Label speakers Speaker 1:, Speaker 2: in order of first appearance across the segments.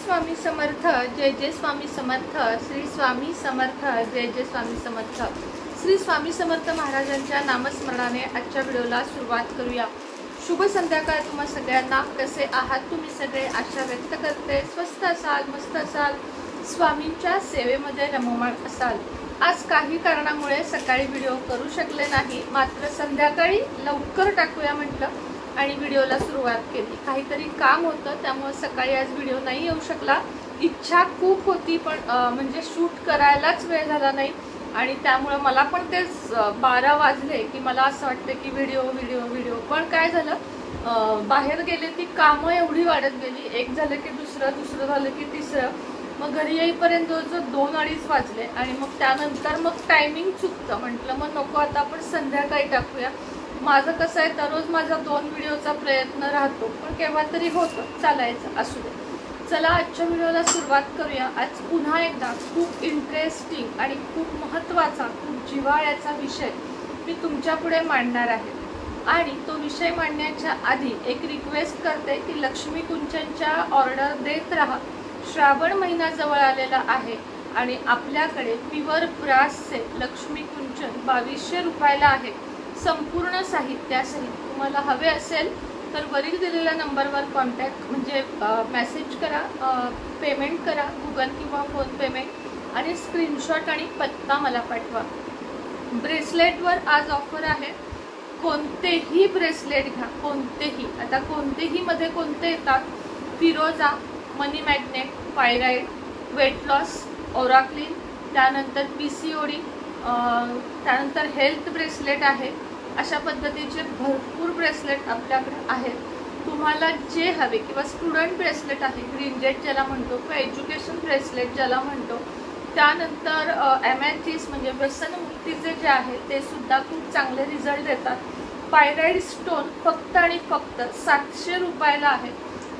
Speaker 1: स्वामी समर्थ, जय जय स्वामी समर्थ, श्री स्वामी समर्थ, जय जय स्वामी समर्थ। श्री स्वामी समर्थ महाराजांच्या नामस्मरणाने आजच्या व्हिडिओला सुरुवात करूया। शुभ संध्याकाळ तुम्हा सगळ्यांना। कसे आहात तुम्ही सगळे? आशा व्यक्त करते स्वस्थ असाल, मस्त असाल, स्वामींच्या सेवेमध्ये रममाण असाल। आज काही कारणामुळे सकाळी व्हिडिओ करू शकले नाही, मात्र संध्याकाळी लवकर टाकूया म्हटलं आणि व्हिडिओला सुरुवात केली। काहीतरी काम होतं त्यामुळे सकाळी आज व्हिडिओ नाही येऊ शकला। इच्छा खूप होती पण म्हणजे शूट करायलाच वेळ झाला नाही आणि त्यामुळे मला पण ते 12 वाजले की मला असं वाटतं की व्हिडिओ व्हिडिओ व्हिडिओ पण काय झालं, बाहेर गेले ती कामं एवढी वाढत गेली। एक झालं की दुसरं झालं की तिसरं, मग घरी येईपर्यंत जवळजवळ 2-2:30 वाजले आणि मग त्यानंतर मग टायमिंग चुकतं। म्हटलं मग नको, आता आपण संध्याकाळी टाकूया। माझं कसं आहे, दररोज माझा 2 व्हिडिओचा प्रयत्न राहतो पण केव्हा तरी होतं, चालायचं असू दे। चला आजच्या व्हिडिओला सुरुवात करूया। आज पुन्हा एकदा खूप इंटरेस्टिंग आणि खूप महत्त्वाचा, खूप जिव्हाळ्याचा विषय मी तुमच्या पुढे मांडणार आहे। आणि तो विषय मांडण्याच्या आधी एक रिक्वेस्ट करते की लक्ष्मी कुंचनच्या ऑर्डर देत राहा। श्रावण महिना जवळ आलेला आहे आणि आपल्याकडे प्युअर ब्रासचे लक्ष्मी कुंचन 2200 रुपयाला आहे। संपूर्ण साहित्यासहित तुम्हाला हवे असेल तर वरील दिलेल्या नंबरवर कॉन्टॅक्ट म्हणजे मेसेज करा, पेमेंट करा, गुगल किंवा फोन पेमेंट आणि स्क्रीनशॉट आणि पत्ता मला पाठवा। ब्रेसलेटवर आज ऑफर आहे। कोणतेही ब्रेसलेट घ्या, कोणतेही। आता कोणतेही मध्ये कोणते येतात, फिरोजा, मनी मॅग्नेट, पायराइड, वेट लॉस, ओराक्लिन, त्यानंतर PCOD, त्यानंतर हेल्थ ब्रेसलेट आहे। अशा पद्धतीचे भरपूर ब्रेसलेट आपल्याकडे आहेत। तुम्हाला जे हवे किंवा स्टुडंट ब्रेसलेट आहे, ग्रीन जेट ज्याला म्हणतो, किंवा एज्युकेशन ब्रेसलेट ज्याला म्हणतो, त्यानंतर एमॅथिस म्हणजे व्यसनमुक्तीचे जे आहे ते सुद्धा खूप चांगले रिझल्ट देतात। पायराइड स्टोन फक्त आणि फक्त 700 रुपयाला आहे।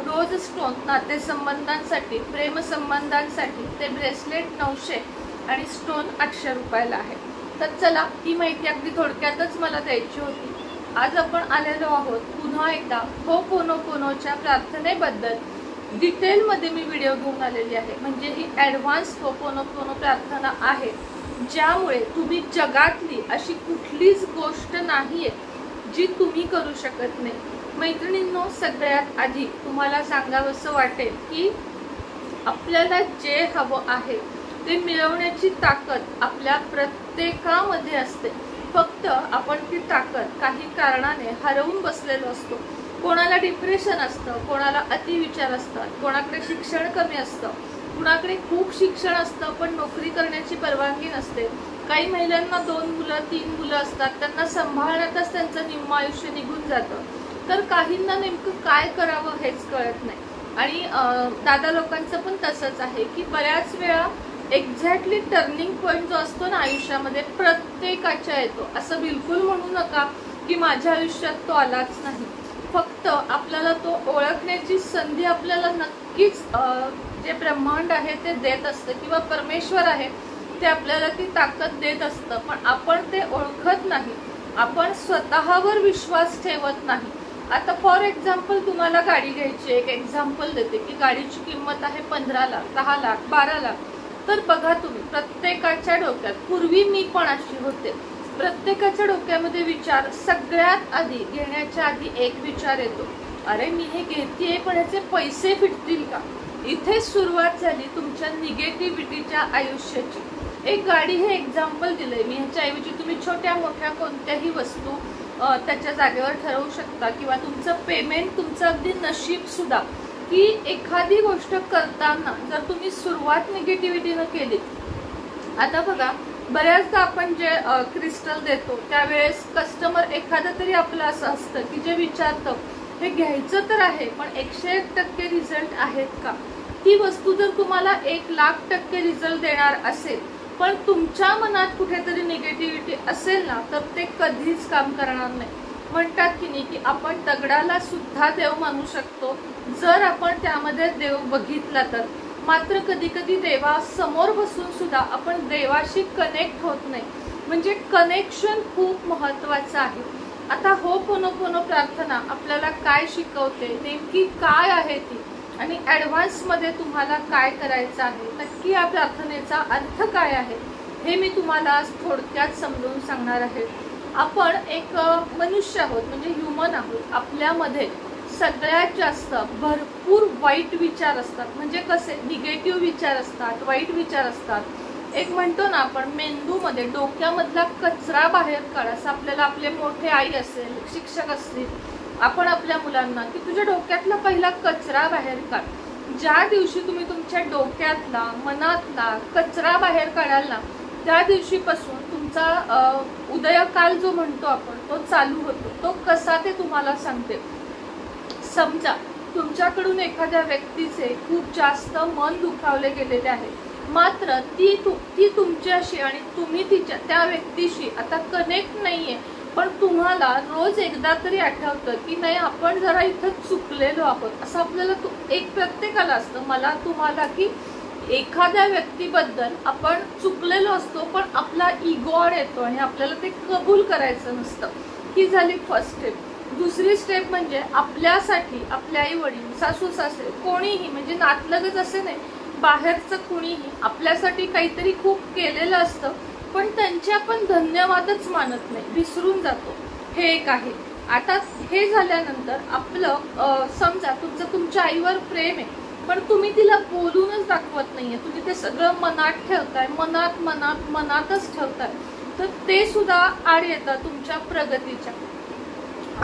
Speaker 1: रोज स्टोन नातेसंबंधांसाठी, प्रेमसंबंधांसाठी ते ब्रेसलेट 900 आणि स्टोन 800 रुपयाला आहे। तर चला, ही माहिती अगदी थोडक्यातच मला द्यायची होती। आज आपण आलेलो आहोत पुन्हा एकदा होपोनोपोनोच्या प्रार्थनेबद्दल डिटेलमध्ये मी व्हिडिओ घेऊन आलेली आहे। म्हणजे ही ॲडव्हान्स होपोनोपोनो प्रार्थना आहे, ज्यामुळे तुम्ही जगातली अशी कुठलीच गोष्ट नाहीये जी तुम्ही करू शकत नाही। मैत्रिणींनो, सगळ्यात आधी तुम्हाला सांगावंसं वाटेल की आपल्याला जे हवं आहे ते मिळवण्याची ताकद आपल्या प्रत्येकामध्ये असते। फक्त आपण ती ताकद काही कारणाने हरवून बसलेलो असतो। कोणाला डिप्रेशन असतं, कोणाला अतिविचार असतात, कोणाकडे शिक्षण कमी असतं, कुणाकडे खूप शिक्षण असतं पण नोकरी करण्याची परवानगी नसते। काही महिलांना 2 मुलं 3 मुलं असतात, त्यांना सांभाळण्यातच त्यांचं निम्म आयुष्य निघून जातं। तर काहींना नेमकं काय करावं हेच कळत नाही। आणि दादा लोकांचं पण तसंच आहे की बऱ्याच वेळा एक्झॅक्टली टर्निंग पॉईंट जो असतो ना आयुष्यामध्ये, प्रत्येकाच्या येतो। असं बिलकुल म्हणू नका की माझ्या आयुष्यात तो आलाच नाही। फक्त आपल्याला तो ओळखण्याची संधी आपल्याला नक्कीच जे ब्रह्मांड आहे ते देत असतं किंवा परमेश्वर आहे ते आपल्याला ती ताकद देत असतं, पण आपण ते ओळखत नाही। आपण स्वतःवर विश्वास ठेवत नाही। आता फॉर एक्झाम्पल तुम्हाला गाडी घ्यायची, एक एक्झाम्पल देते की गाडीची किंमत आहे 15 लाख, 10 लाख, 12 लाख। तर बघा तुम्ही, प्रत्येकाच्या डोक्यात, पूर्वी मी पण अशी होते, प्रत्येकाच्या डोक्यामध्ये विचार सगळ्यात आधी घेण्याच्या आधी एक विचार येतो, अरे मी हे घेतेय पण ह्याचे पैसे फिटतील का? इथे सुरुवात झाली तुमच्या निगेटिव्हिटीच्या आयुष्याची। एक गाडी हे एक्झाम्पल दिलंय मी, ह्याच्याऐवजी तुम्ही छोट्या मोठ्या कोणत्याही वस्तू त्याच्या जागेवर ठरवू शकता किंवा तुमचं पेमेंट, तुमचं अगदी नशीब सुद्धा, की एखादी गोष्ट करताना जर तुम्ही सुरुवात निगेटिव्हिटीनं केली। आता बघा, बऱ्याचदा आपण जे क्रिस्टल देतो त्यावेळेस कस्टमर एखादं तरी आपलं असं असतं की जे विचारतं हे घ्यायचं तर आहे पण 101% रिझल्ट आहेत का? ती वस्तू जर तुम्हाला 1,00,000% रिझल्ट देणार असेल पण तुमच्या मनात कुठेतरी निगेटिव्हिटी असेल ना, तर ते कधीच काम करणार नाही। म्हणतात की नाही की आपण दगडाला सुद्धा देव मानू शकतो जर आपण त्यामध्ये देव बघितला तर। मात्र कधी कधी देवासमोर बसून सुद्धा आपण देवाशी कनेक्ट होत नाही। म्हणजे कनेक्शन खूप महत्त्वाचं आहे। आता होपोनोपोनो प्रार्थना आपल्याला काय शिकवते, नेमकी काय आहे ती, आणि ॲडव्हान्समध्ये तुम्हाला काय करायचं आहे, नक्की या प्रार्थनेचा अर्थ काय आहे हे मी तुम्हाला थोडक्यात समजावून सांगणार आहे. आपण एक मनुष्य आहोत, म्हणजे ह्युमन आहोत. आपल्यामध्ये सगळ्यात जास्त भरपूर वाईट विचार असतात. म्हणजे कसे निगेटिव्ह विचार असतात, वाईट विचार असतात. एक म्हणतो ना आपण मेंदूमध्ये डोक्यामधला कचरा बाहेर काढ, असं आपल्याला आपले मोठे आई असेल, शिक्षक असतील, आपण आपल्या मुलांना की तुझ्या डोक्यातला पहिला कचरा बाहेर काढ. ज्या दिवशी तुम्ही तुमच्या डोक्यातला मनातला कचरा बाहेर काढाल ना, त्या दिवशीपासून तुमचा उदयकाल जो म्हणतो आपण तो चालू होतो. तो कसा ते तुम्हाला सांगते. समजा तुमच्याकडून एखाद्या व्यक्तीचे खूप जास्त मन दुखावले गेलेले आहे, मात्र ती तुमच्याशी आणि तुम्ही त्या व्यक्तीशी आता कनेक्ट नाहीये, पण तुम्हाला रोज एकदा तरी आठवतं की नाही आपण जरा इथं चुकलेलो आहोत. असं आपल्याला एक प्रत्येकाला असतं, मला तुम्हाला, की एखाद्या व्यक्तीबद्दल आपण चुकलेलो असतो, पण आपला इगो येतो आणि आपल्याला ते कबूल करायचं नसतं. ही झाली फर्स्ट स्टेप. दुसरी स्टेप म्हणजे आपल्यासाठी आपले आई वडील, सासू सासरे, कोणीही, म्हणजे नातलगच असे नाही, बाहेरचं कुणीही आपल्यासाठी काहीतरी खूप केलेलं असतं, पण त्यांचे आपण धन्यवादच मानत नाही, विसरून जातो. हे एक आहे. आता हे झाल्यानंतर आपलं समजा तुमच्या आईवर प्रेम आहे, पण तुम्ही तिला बोलूनच दाखवत नाहीये, तुम्ही ते सगळं मनात ठेवताय, मनातच ठेवताय, तर ते सुद्धा आड येतं तुमच्या प्रगतीच्या.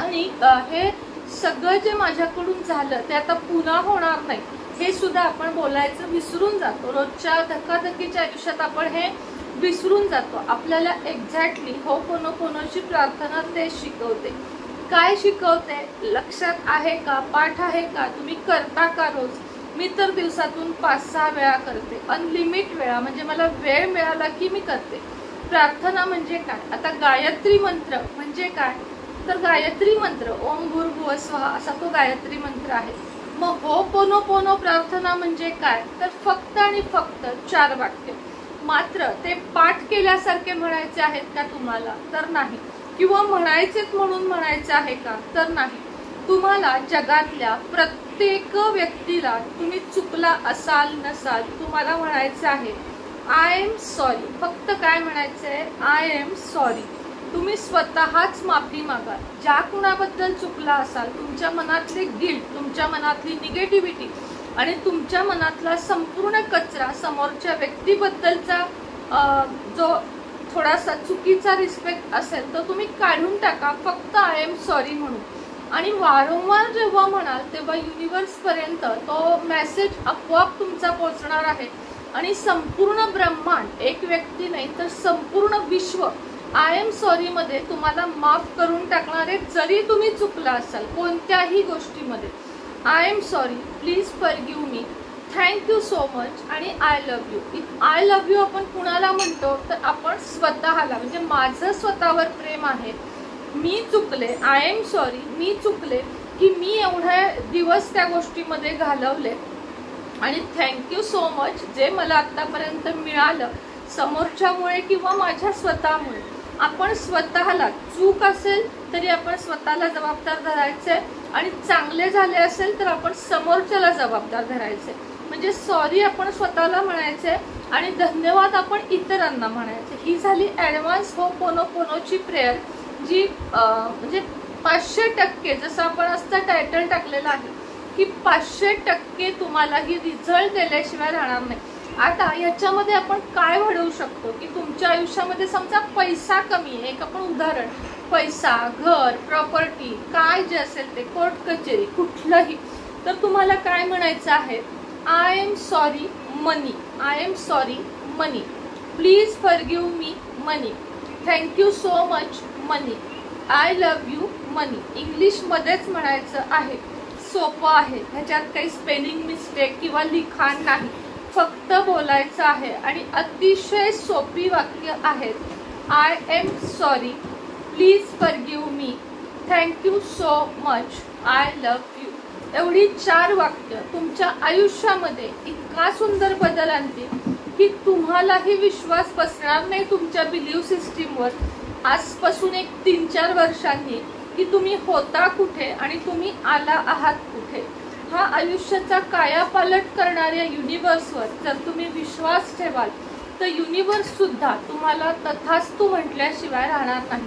Speaker 1: आणि हे सगळं जे माझ्याकडून झालं ते आता पुन्हा होणार नाही हे सुद्धा आपण बोलायचं विसरून जातो. रोजच्या धकाधकीच्या आयुष्यात आपण हे विसरून जातो. आपल्याला एक्झॅक्टली होपोनोपोनोची प्रार्थना ते शिकवते. काय शिकवते लक्षात आहे का? पाठ आहे का? तुम्ही करता का रोज? मी तर दिवसातून 5-6 वेळा करते, अनलिमिट वेळा, म्हणजे मला वेळ मिळाला की मी करते. प्रार्थना म्हणजे काय? आता गायत्री मंत्र म्हणजे काय? तर गायत्री मंत्र ओम भूर्भुवः स्वः असा तो गायत्री मंत्र आहे. मग होपोनोपोनो प्रार्थना म्हणजे काय? तर फक्त आणि फक्त 4 वाक्य. मात्र ते पाठ केल्यासारखे म्हणायचे आहेत का तुम्हाला? तर नाही. किंवा म्हणायचेत म्हणून म्हणायचे आहे का? तर नाही. तुम्हाला जगातल्या प्रत्येक व्यक्तीला, तुम्ही चुकला असाल नसाल, तुम्हाला म्हणायचं आहे आय एम सॉरी. फक्त काय म्हणायचंय? I am sorry. तुम्ही स्वतःच माफी मागा. ज्या कुणाबद्दल चुकला असाल, तुमच्या मनातले गिल्ट, तुमच्या मनातली निगेटिव्हिटी आणि तुमच्या मनातला संपूर्ण कचरा, समोरच्या व्यक्तीबद्दलचा जो थोडासा चुकीचा रिस्पेक्ट असेल तो तुम्ही काढून टाका, फक्त आय एम सॉरी म्हणून. आणि वारंवार जेव्हा म्हणाल तेव्हा युनिव्हर्स पर्यंत तो मेसेज आपोआप तुमचा पोहोचणार आहे. आणि संपूर्ण ब्रह्मांड, एक व्यक्ती नाही तर संपूर्ण विश्व आय एम सॉरी मध्ये तुम्हाला माफ करून टाकणार आहे. जरी तुम्ही चुकला असाल कोणत्याही गोष्टीमध्ये, I am sorry, please forgive me, thank you so much आणि I love you. I love you आपण कुणाला म्हणतो? तर आपण स्वतःला, म्हणजे माझं स्वतःवर प्रेम आहे, मी चुकले, आय एम सॉरी, मी चुकले की मी एवढे दिवस त्या गोष्टीमध्ये घालवले आणि थँक्यू सो मच जे मला आतापर्यंत मिळालं समोरच्यामुळे किंवा माझ्या स्वतःमुळे. आपण स्वतःला, चूक असेल तरी आपण स्वतःला जबाबदार धरायचे आणि चांगले झाले असेल तर आपण समोरच्याला जबाबदार धरायचे. म्हणजे सॉरी आपण स्वतःला म्हणायचे आणि धन्यवाद आपण इतरांना म्हणायचे. ही झाली ॲडव्हान्स होपोनोपोनोची प्रेयर, जी म्हणजे 500% जसं आपण असता टायटल टाकलेलं आहे की 500% तुम्हाला ही रिझल्ट दिल्याशिवाय राहणार नाही. आता याच्यामध्ये आपण काय घडवू शकतो की तुमच्या आयुष्यामध्ये समजा पैसा कमी आहे, एक आपण उदाहरण, पैसा, घर, प्रॉपर्टी, काय जे असेल ते, कोर्ट कचेरी, कुठलंही, तर तुम्हाला काय म्हणायचं आहे? I am sorry money, I am sorry money, please forgive me money, thank you so much money, I love you money. इंग्लिशमध्येच म्हणायचं आहे, सोपं आहे, ह्याच्यात काही स्पेलिंग मिस्टेक किंवा लिखाण नाही, फक्त बोलायचं आहे आणि अतिशय सोपी वाक्य आहेत. I am sorry, please forgive me, thank you so much, I love you. एवढी 4 वाक्य तुमच्या आयुष्यामध्ये इतका सुंदर बदल आणतील की तुम्हालाही विश्वास बसणार नाही तुमच्या बिलीव्ह सिस्टीमवर आजपासून एक 3-4 वर्षांनी की तुम्ही होता कुठे आणि तुम्ही आला आहात कुठे. ह्या आयुष्याचा कायापालट करणाऱ्या युनिवर्सवर जर तुम्ही विश्वास ठेवाल तर युनिवर्स सुद्धा तुम्हाला तथास्तु म्हटल्याशिवाय राहणार नाही.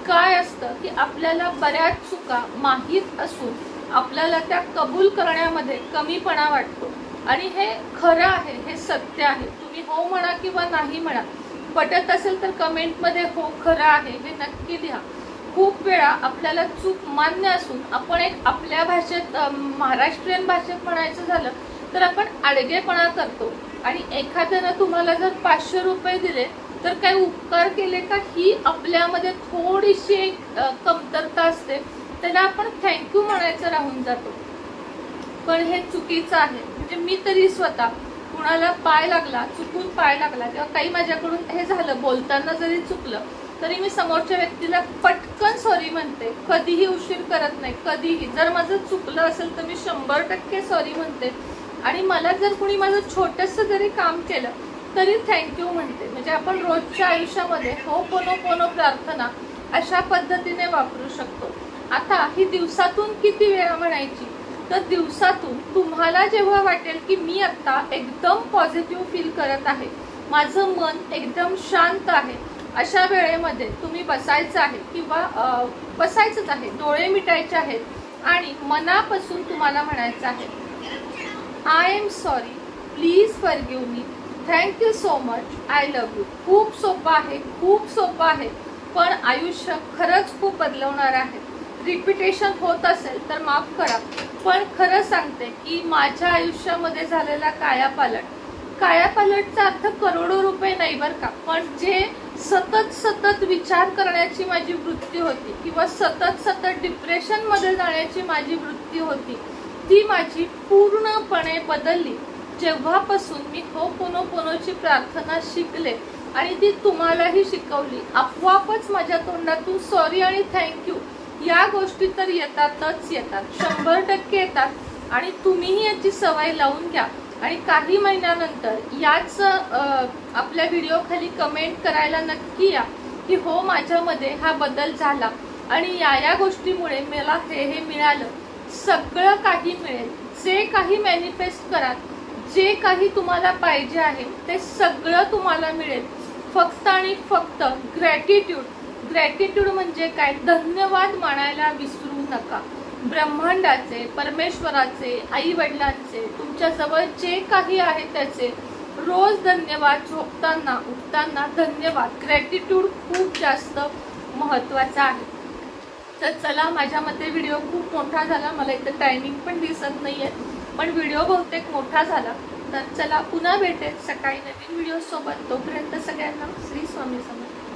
Speaker 1: काय असतं की आपल्याला बऱ्याच चुका माहीत असून आपल्याला त्या कबूल करण्यामध्ये कमीपणा वाटतो आणि हे खरं आहे, हे सत्य आहे. तुम्ही हो म्हणा किंवा नाही म्हणा, पटत असेल तर कमेंटमध्ये हो खरं आहे हे नक्की लिहा. खूप वेळा आपल्याला चूक मान्य असून आपण एक आपल्या भाषेत महाराष्ट्रीयन भाषेत म्हणायचं झालं तर आपण आडगेपणा करतो आणि एखाद्यानं तुम्हाला जर 500 रुपये दिले तर काही उपकार केले का ही आपल्यामध्ये थोडीशी एक कमतरता असते, त्याला आपण थँक्यू म्हणायचं राहून जातो. पण हे चुकीचं आहे. म्हणजे मी तरी स्वतः कुणाला पाय लागला, चुकून पाय लागला किंवा काही माझ्याकडून हे झालं, बोलताना जरी चुकलं तरी मी समोरच्या व्यक्तीला पटकन सॉरी म्हणते. कधीही उशीर करत नाही, कधीही. जर माझं चुकलं असेल तर मी 100% सॉरी म्हणते आणि मला जर कुणी माझं छोटंसं जरी काम केलं तरी थँक्यू म्हणते. म्हणजे आपण रोजच्या आयुष्यामध्ये हो पोनो पोनो प्रार्थना अशा पद्धतीने वापरू शकतो. आता ही दिवसातून किती वेळा म्हणायची, तर दिवसातून तुम्हाला जेव्हा वाटेल की मी आता एकदम पॉझिटिव्ह फील करत आहे, माझं मन एकदम शांत आहे, अशा वेळेमध्ये तुम्ही बसायचं आहे किंवा बसायचंच आहे, डोळे मिटायचे आहेत आणि मनापासून तुम्हाला म्हणायचं आहे I am sorry, please forgive me, thank you so much, I love you. खूप सोपं आहे, खूप सोपं आहे, पण आयुष्य खरंच खूप बदलवणार आहे. रिपिटेशन होत असेल तर माफ करा, पण खरं सांगते की माझ्या आयुष्यामध्ये झालेला कायापालटचा अर्थ करोडो रुपये नाही बरं का, पण जे सतत विचार करण्याची माझी वृत्ती होती किंवा सतत डिप्रेशनमध्ये जाण्याची माझी वृत्ती होती, ती माझी पूर्णपणे बदलली जेव्हापासून मी हो पोनो पोनोची प्रार्थना शिकले आणि ती तुम्हालाही शिकवली. आपोआपच माझ्या तोंडातून सॉरी आणि थँक्यू या गोष्टी तर येतातच येतात, 100% येतात आणि तुम्हीही याची सवय लावून घ्या. आणि काही महिन्यानंतर याच आपल्या व्हिडिओ खाली कमेंट करायला नक्की या की हो माझ्यामध्ये हा बदल झाला आणि या गोष्टीमुळे मला हे मिळालं. सगळं काही मिळेल. जे काही मॅनिफेस्ट कराल, जे काही तुम्हाला पाहिजे आहे ते सगळं तुम्हाला मिळेल. फक्त आणि फक्त ग्रॅटिट्यूड म्हणजे काय, धन्यवाद मानायला विसरू नका. ब्रह्मांडाचे, परमेश्वराचे, आई वडिलांचे, तुमच्या जवळ जे काही आहे त्याचे रोज धन्यवाद. झोपताना उठताना धन्यवाद. ग्रॅटिट्यूड खूप जास्त महत्वाचा आहे. तर चला, माझ्या मते व्हिडिओ खूप मोठा झाला, मला इथं टायमिंग पण दिसत नाहीये, पण व्हिडिओ बहुतेक मोठा झाला. तर चला पुन्हा भेटेल सकाळी नवीन व्हिडिओ सोबत. तोपर्यंत सगळ्यांना श्री स्वामी समर्थ.